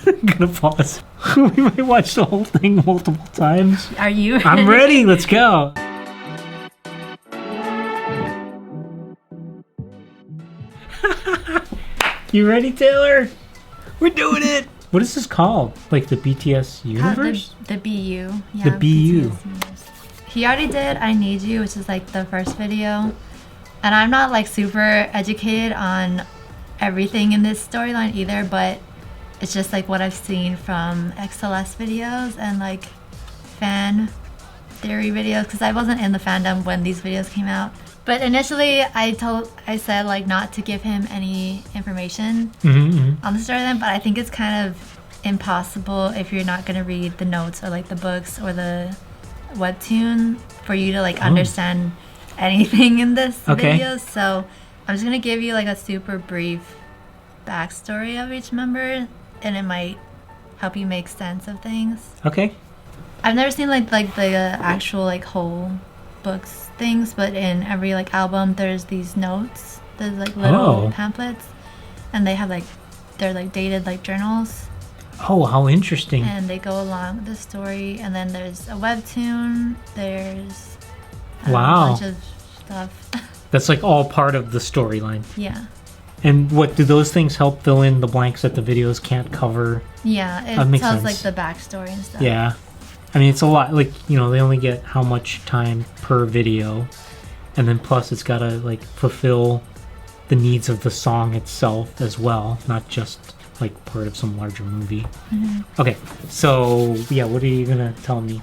I'm gonna pause. We might watch the whole thing multiple times. Are you ready? I'm ready. Let's go. You ready, Taylor? We're doing it. What is this called? Like the BTS universe? The BU. Yeah, the BU. He already did I Need You, which is like the first video. And I'm not like super educated on everything in this storyline either, but it's just like what I've seen from XLS videos and like fan theory videos, because I wasn't in the fandom when these videos came out. But initially I said like not to give him any information on the storyline, but I think it's kind of impossible if you're not gonna read the notes or like the books or the webtoon for you to like understand anything in this video. So I'm just gonna give you like a super brief backstory of each member, and it might help you make sense of things. Okay. I've never seen like the actual like whole books things, but in every like album there's these notes. There's like little pamphlets, and they have like they're like dated like journals. Oh, how interesting. And they go along with the story, and then there's a webtoon, there's a bunch of stuff. That's like all part of the storyline. Yeah. And what do those things help fill in the blanks that the videos can't cover? Yeah, it tells sense. Like the backstory and stuff. Yeah. I mean, it's a lot. Like, you know, they only get how much time per video, and then plus it's gotta like fulfill the needs of the song itself as well, not just like part of some larger movie. Okay, so yeah, what are you gonna tell me?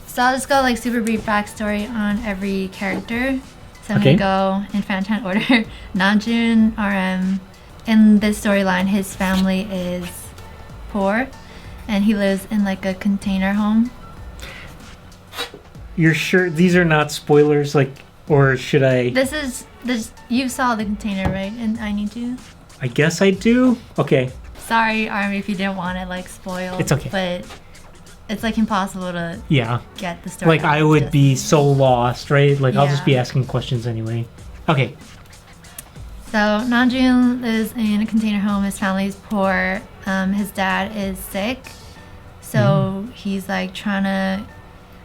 So I'll just go like super brief backstory on every character. So I'm gonna go in Fantan order. Namjoon, RM. In this storyline, his family is poor, and he lives in like a container home. You're sure these are not spoilers, like, or should I? This you saw the container, right? And I Need You. I guess I do. Okay. Sorry, Army, if you didn't want it like spoiled. It's okay. But it's like impossible to get the story. Like I would be so lost, right? Like I'll just be asking questions anyway. Okay. So Namjoon lives in a container home. His family's poor. His dad is sick, so he's like trying to.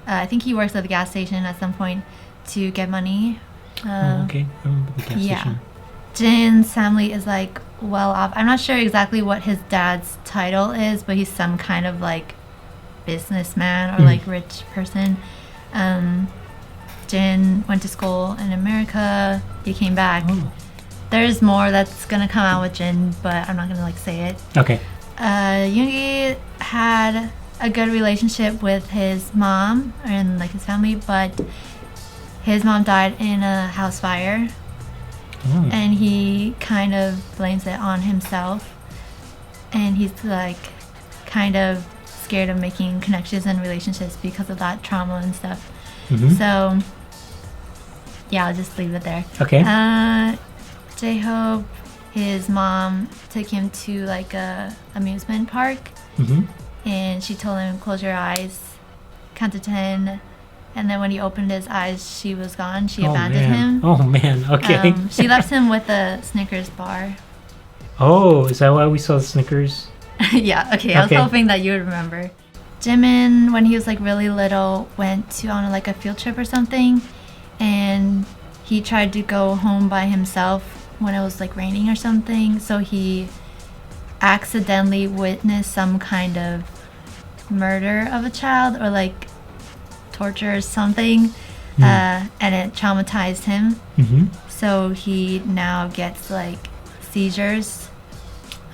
I think he works at the gas station at some point to get money. Okay. I remember the gas station. Jin's family is like well off. I'm not sure exactly what his dad's title is, but he's some kind of like businessman or like rich person. Jin went to school in America. He came back. There's more that's gonna come out with Jin, but I'm not gonna like say it. Okay. Yoongi had a good relationship with his mom and like his family, but his mom died in a house fire. And he kind of blames it on himself, and he's like kind of scared of making connections and relationships because of that trauma and stuff. So yeah, I'll just leave it there. Okay. J-Hope, his mom took him to like a amusement park, and she told him close your eyes, count to 10. And then when he opened his eyes, she was gone. She abandoned him. Oh, man. Okay. She left him with a Snickers bar. Oh, is that why we saw the Snickers? Yeah, okay. I was hoping that you would remember. Jimin, when he was like really little, went on like a field trip or something. And he tried to go home by himself when it was like raining or something. So he accidentally witnessed some kind of murder of a child or like torture or something, and it traumatized him. So he now gets like seizures,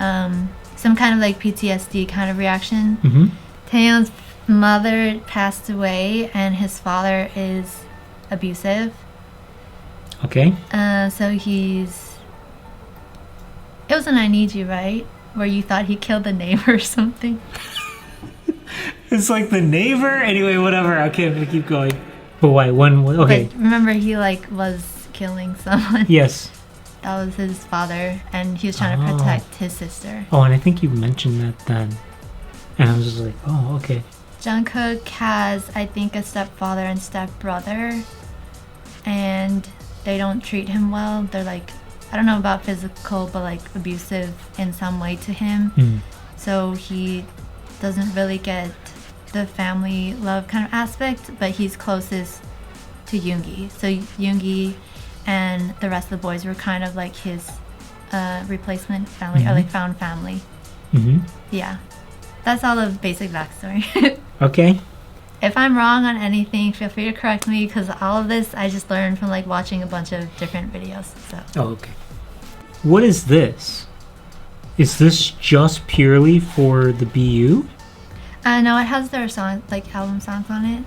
some kind of like PTSD kind of reaction. Taeyeon's mother passed away, and his father is abusive. Okay. So he's. It was an I Need You, right? Where you thought he killed the neighbor or something. It's like the neighbor. Anyway, whatever. Okay, I'm gonna keep going. But why? Okay. But remember, he like was killing someone. Yes. That was his father, and he was trying to protect his sister. Oh, and I think you mentioned that then, and I was just like, oh, okay. Jungkook has, I think, a stepfather and stepbrother, and they don't treat him well. They're like, I don't know about physical, but like abusive in some way to him. so he doesn't really get the family love kind of aspect, but he's closest to Yoongi. So Yoongi and the rest of the boys were kind of like his replacement family, or like found family. Yeah, that's all the basic backstory. Okay. If I'm wrong on anything, feel free to correct me, because all of this I just learned from like watching a bunch of different videos. So. Oh, okay. What is this? Is this just purely for the BU? No, it has their song, like album songs on it.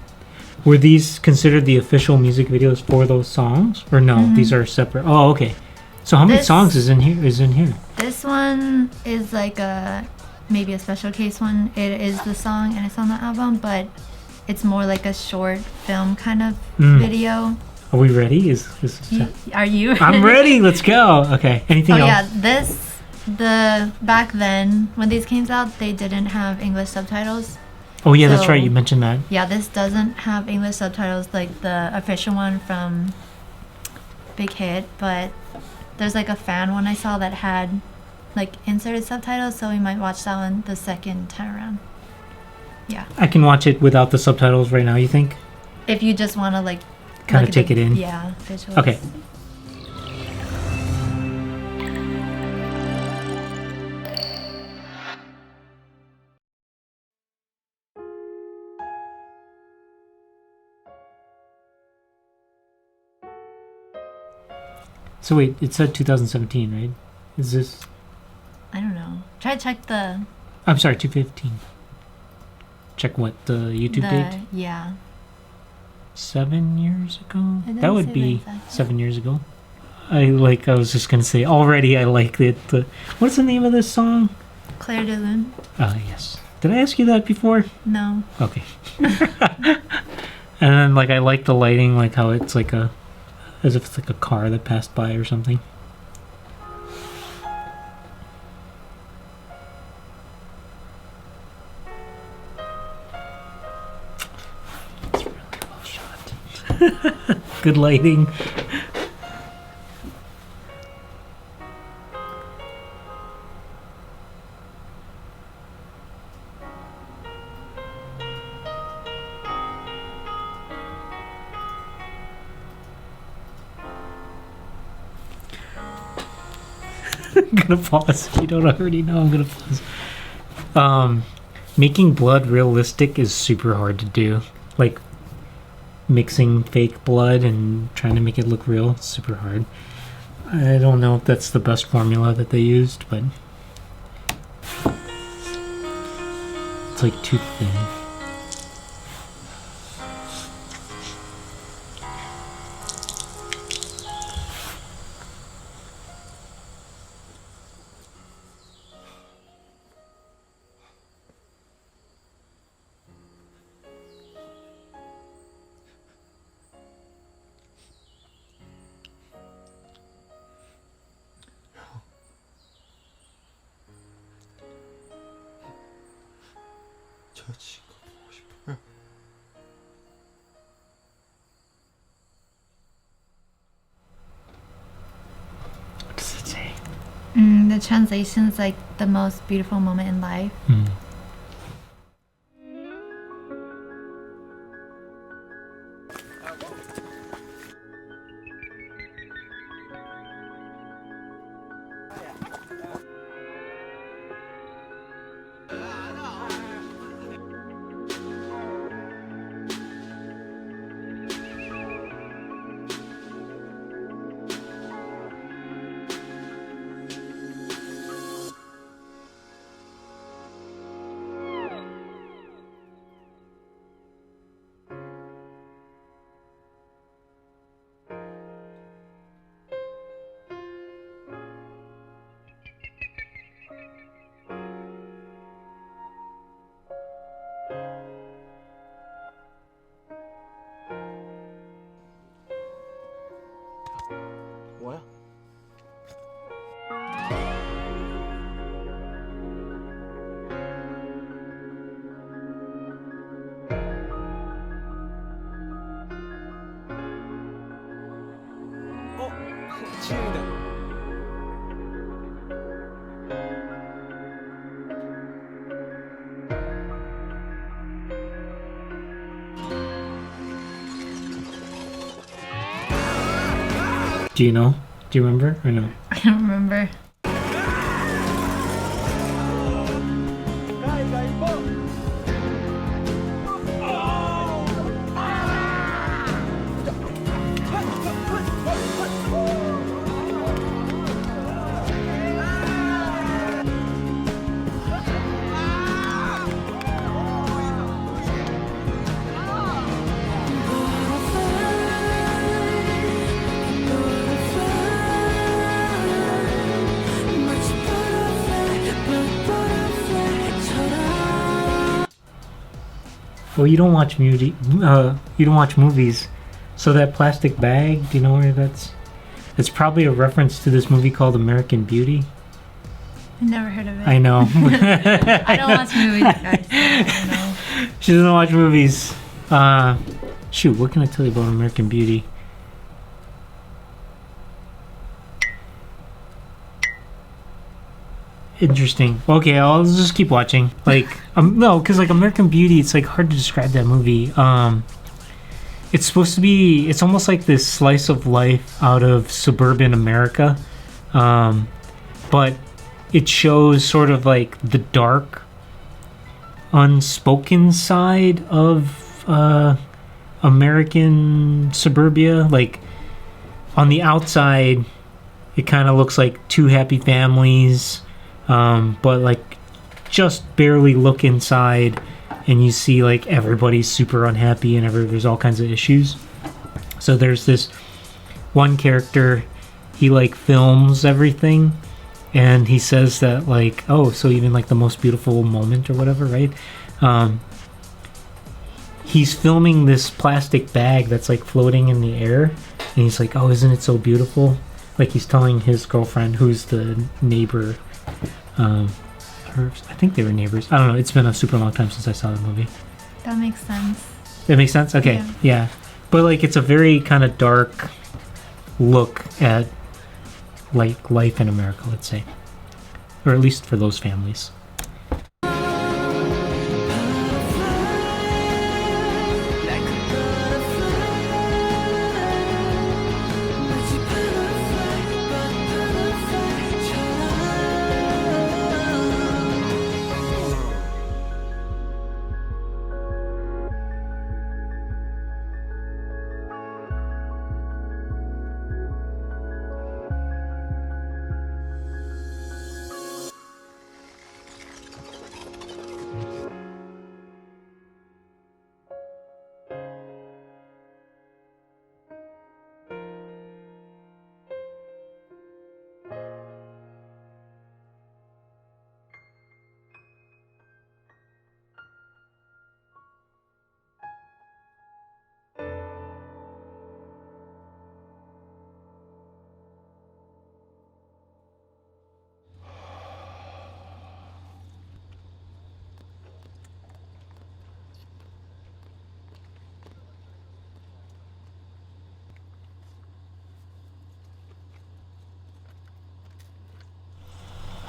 Were these considered the official music videos for those songs, or no? These are separate. Oh, okay. So how many songs is in here? This one is like maybe a special case one. It is the song and it's on the album, but it's more like a short film kind of video. Are we ready? Are you? I'm ready. Let's go. Okay. Anything else? Yeah, back then when these came out, they didn't have English subtitles. Oh yeah, that's right. You mentioned that. Yeah, this doesn't have English subtitles like the official one from Big Hit, but there's like a fan one I saw that had like inserted subtitles, so we might watch that one the second time around. Yeah. I can watch it without the subtitles right now, you think? If you just want to like kind of take it in. Yeah, visuals. Okay. So wait, it said 2017, right? Is this? I don't know. Try to check the. I'm sorry, 2015. Check what, the YouTube date? Yeah. 7 years ago? That would be 7 years ago. I was just gonna say, already I like it. What's the name of this song? Claire de Lune. Yes. Did I ask you that before? No. Okay. And then I like the lighting, like how it's like as if it's like a car that passed by or something. It's really well shot. Good lighting. I'm gonna pause. If you don't already know, I'm gonna pause. Making blood realistic is super hard to do. Like mixing fake blood and trying to make it look real, super hard. I don't know if that's the best formula that they used, but it's like too thin. What does it say? The translation's like the most beautiful moment in life. Do you know? Do you remember or no? I don't remember. Well, you don't watch movies, so that plastic bag. Do you know where that's? It's probably a reference to this movie called American Beauty. I never heard of it. I know. I don't watch movies, guys. I don't know. She doesn't watch movies. Shoot, what can I tell you about American Beauty? Interesting. Okay, I'll just keep watching. Like, no, because like American Beauty, it's like hard to describe that movie. It's supposed to be. It's almost like this slice of life out of suburban America, but it shows sort of like the dark, unspoken side of American suburbia. Like on the outside, it kind of looks like two happy families. But like just barely look inside and you see like everybody's super unhappy and there's all kinds of issues. So there's this one character, he like films everything and he says that like, oh, so even like the most beautiful moment or whatever, right? He's filming this plastic bag that's like floating in the air and he's like, oh, isn't it so beautiful? Like he's telling his girlfriend who's the neighbor. I think they were neighbors. I don't know. It's been a super long time since I saw the movie. That makes sense. That makes sense? Okay. Yeah. But like it's a very kind of dark look at like life in America, let's say. Or at least for those families.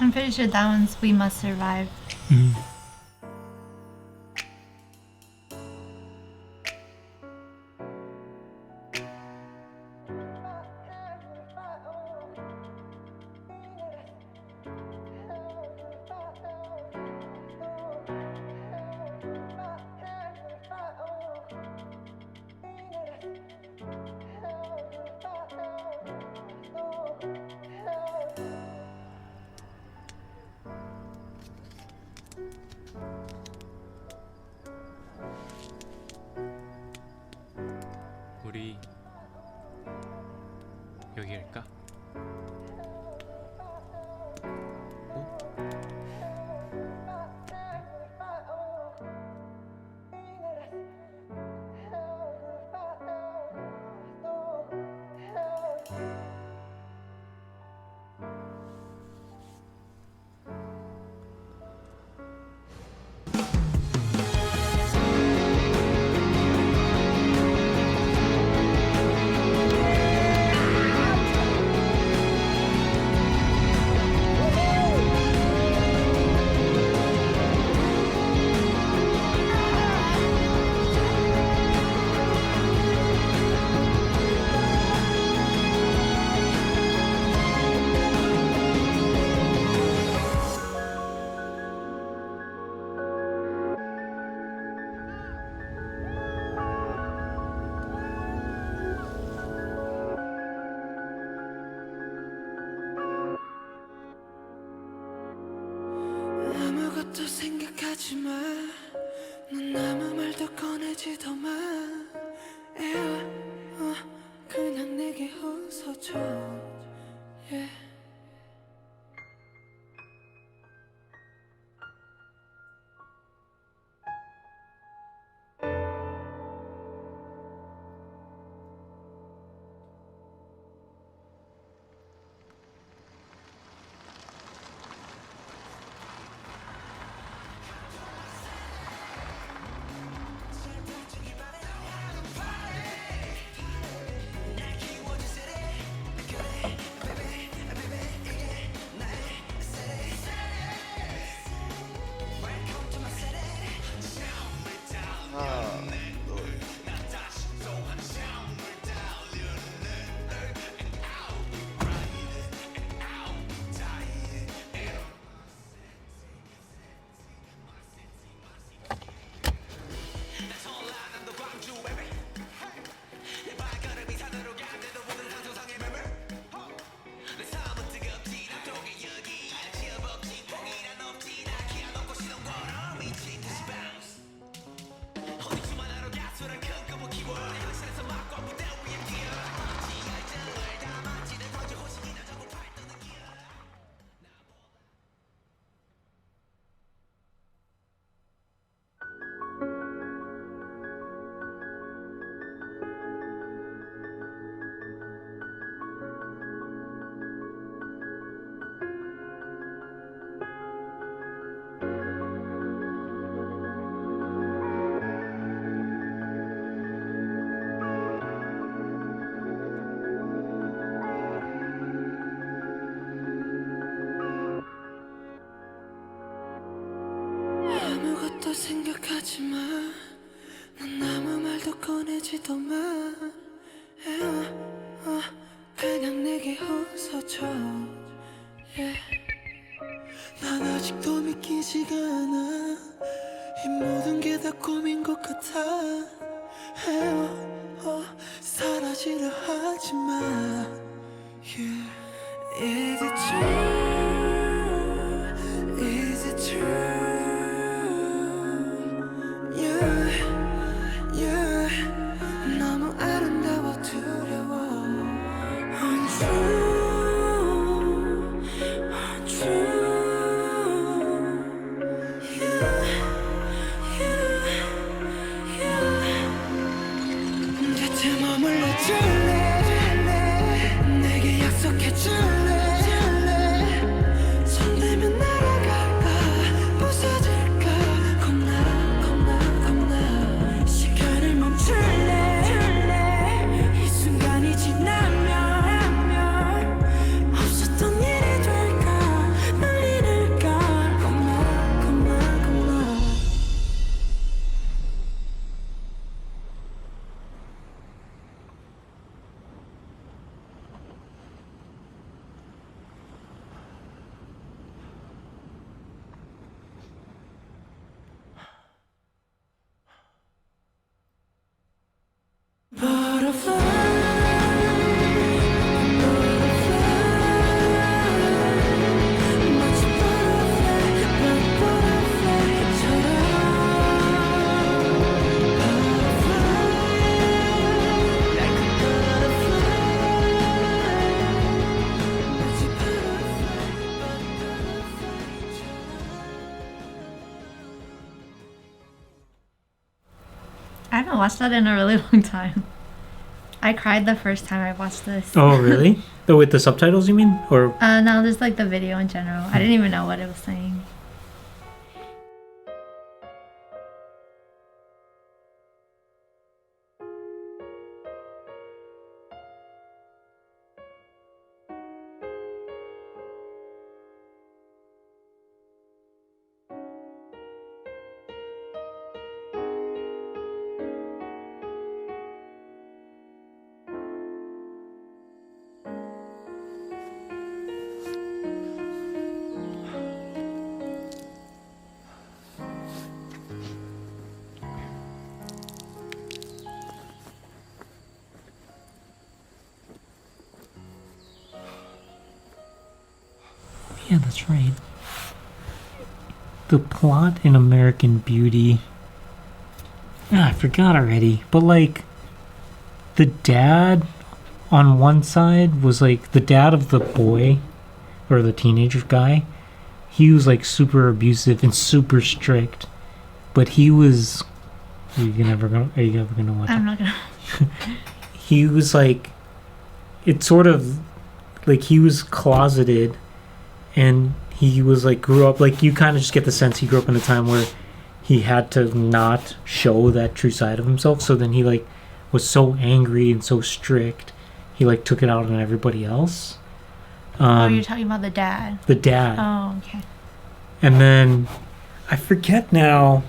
I'm pretty sure that one's We Must Survive. Mm. 우리 여기 갈까? 생각하지마 넌 아무 말도 꺼내지더만 그냥 내게 웃어줘 yeah. 아무것도 생각하지마 넌 아무 말도 꺼내지더만 그냥 내게 웃어줘 yeah. 난 아직도 믿기지가 않아 이 모든 게 다 꿈인 것 같아 사라지려 하지마 yeah. Is it true? Is it true? 너무 아름다워 두려워 Untrue, untrue 대체 머물러 줄래 내게 약속해 줄래 손대면 날아갈까 부서질까 겁나 시간을 멈출래 이 순간이 지나면 없었던 일이 될까 날 잃을까 겁나 I haven't watched that in a really long time. I cried the first time I watched this. Oh, really? Oh, with the subtitles, you mean? Or No, just like the video in general. I didn't even know what it was saying. yeah, that's right. the plot in American Beauty. I forgot already. But like, the dad on one side was like the dad of the boy or the teenager guy. He was like super abusive and super strict, but he was. Are you ever gonna watch? I'm not gonna. He was like, it's sort of like he was closeted, and he was like grew up like you kind of just get the sense he grew up in a time where he had to not show that true side of himself. So then he like was so angry and so strict, he like took it out on everybody else. You're talking about the dad. The dad. Oh, okay. And then I forget now.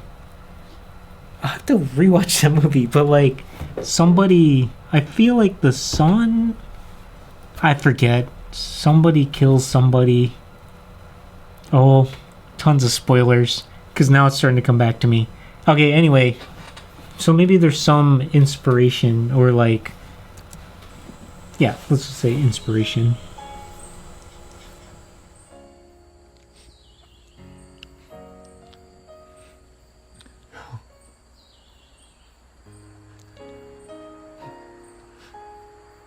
I have to rewatch that movie, but like somebody, I feel like the son, I forget, somebody kills somebody. Oh, tons of spoilers, because now it's starting to come back to me. Okay, anyway, so maybe there's some inspiration, or like, yeah, let's just say inspiration.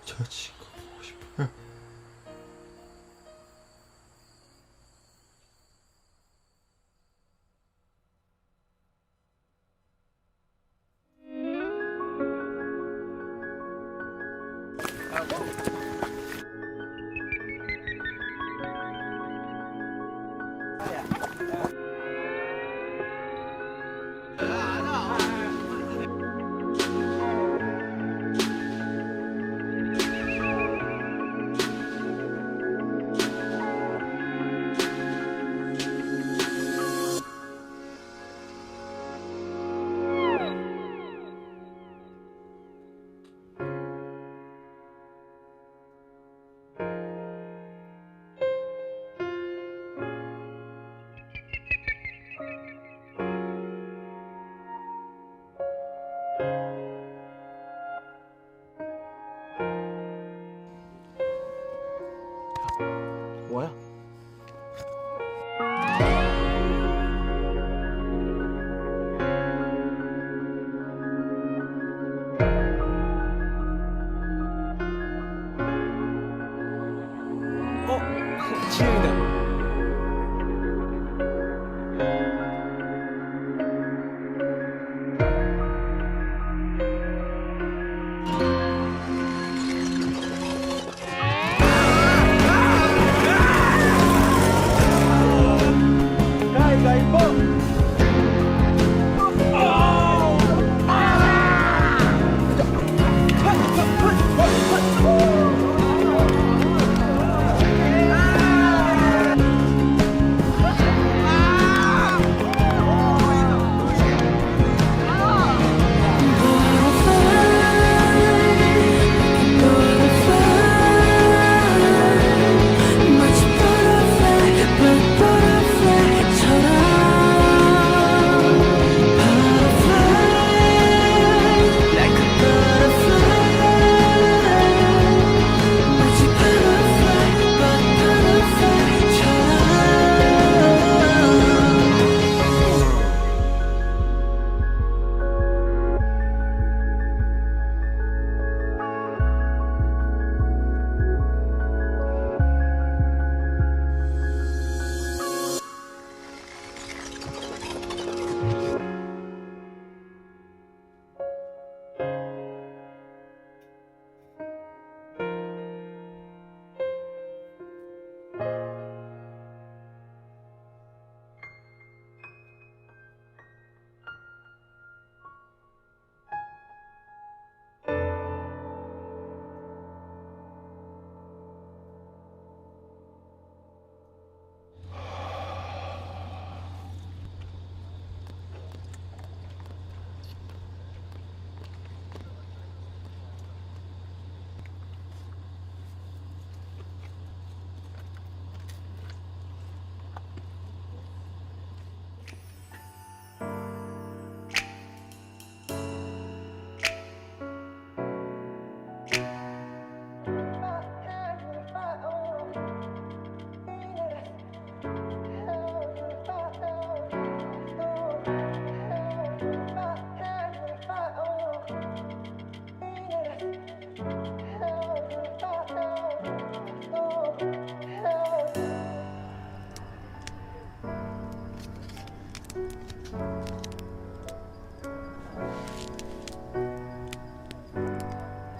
저 친구 보고 싶어요.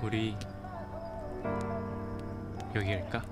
우리 여기일까?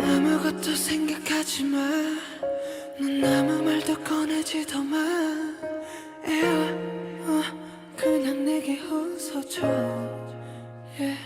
아무것도 생각하지 마. 넌 아무 말도 꺼내지도 마. 그냥 내게 웃어줘. yeah.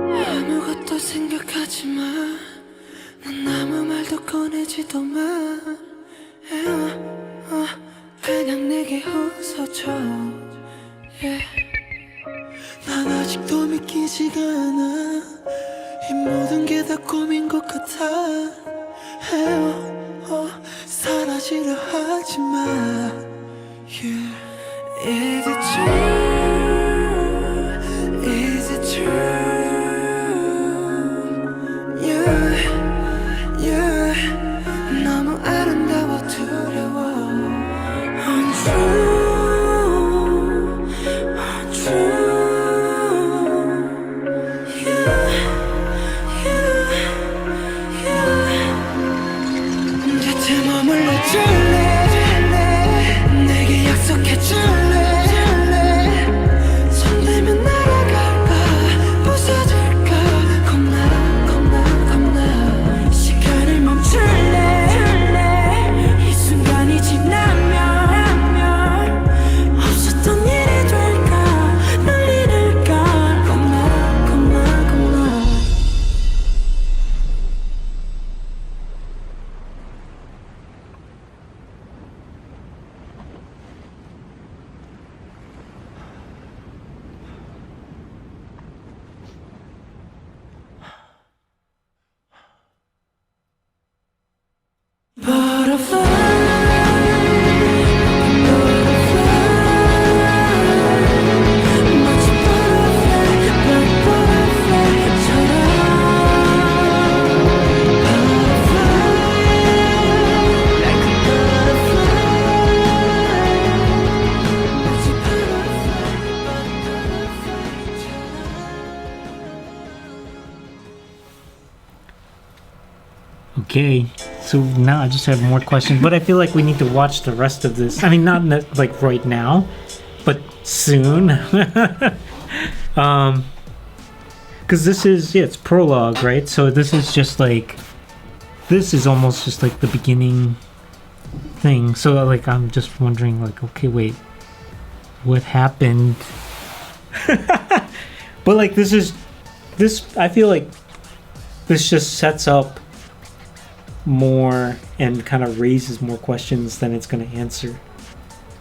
아무것도 생각하지 마. 넌 아무 말도 꺼내지도 마. 그냥 내게 웃어줘. yeah. 난 아직도 믿기지가 않아. 이 모든 게 다 꿈인 것 같아. 사라지려 하지 마. yeah. Is it true? Is it true? 너무 아름다워 두려워. Untrue, untrue. 곁에 머물러 줄래? 내게 약속해 줄래? 손대면 날아갈까? 부서질까? 겁나 시간을 멈출래? 이 순간이 지나면 없었던 일이 될까? 널 잃을까? 겁나 Butterfly, 마치 butterfly, black butterfly. Okay, so now I just have more questions, but I feel like we need to watch the rest of this. I mean, not like right now, but soon. Because this is, yeah, it's Prologue, right? So this is just like, this is almost just like the beginning thing. So like, I'm just wondering like, okay, wait, what happened? But like, this, I feel like this just sets up more and kind of raises more questions than it's going to answer,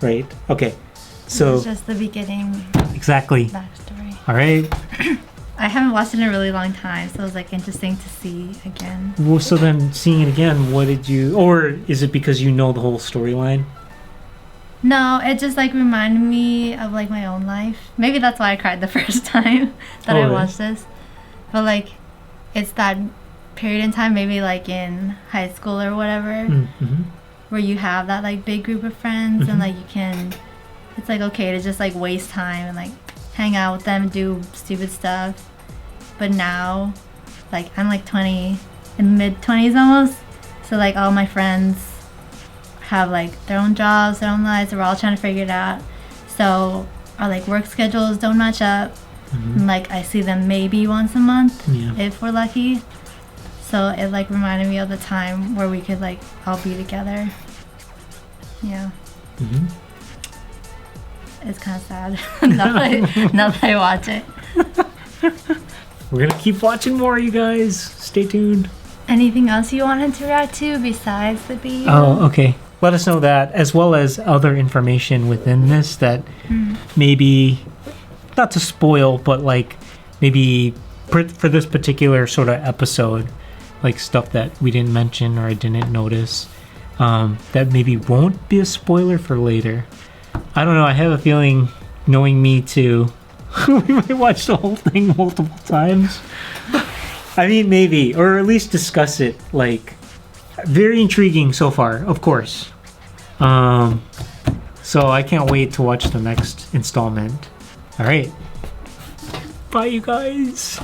right? Okay, so It's just the beginning exactly. backstory. All right. I haven't watched it in a really long time, so it was like interesting to see again. Well, so then seeing it again, what did you, or is it because you know the whole storyline? No, it just like reminded me of like my own life. Maybe that's why I cried the first time that I really? watched this. But like, it's that period in time, maybe like in high school or whatever, Mm-hmm. where you have that like big group of friends Mhm. and like you can, it's like okay to just like waste time and like hang out with them, do stupid stuff. But now, like I'm like 20, in mid 20s almost, so like all my friends have like their own jobs, their own lives, we're all trying to figure it out. So our like work schedules don't match up. And like I see them maybe once a month Yeah. if we're lucky. So it like reminded me of the time where we could like all be together. Yeah. Mm-hmm. It's kind of sad now that I watch it. We're gonna keep watching more, you guys. Stay tuned. Anything else you wanted to react to besides the video? Oh, okay. Let us know that, as well as other information within this that maybe, not to spoil, but like maybe for this particular sort of episode, like stuff that we didn't mention or I didn't notice, that maybe won't be a spoiler for later. I don't know. I have a feeling, knowing me too, we might watch the whole thing multiple times. I mean, maybe, or at least discuss it. Like, very intriguing so far, of course. So I can't wait to watch the next installment. All right. Bye, you guys.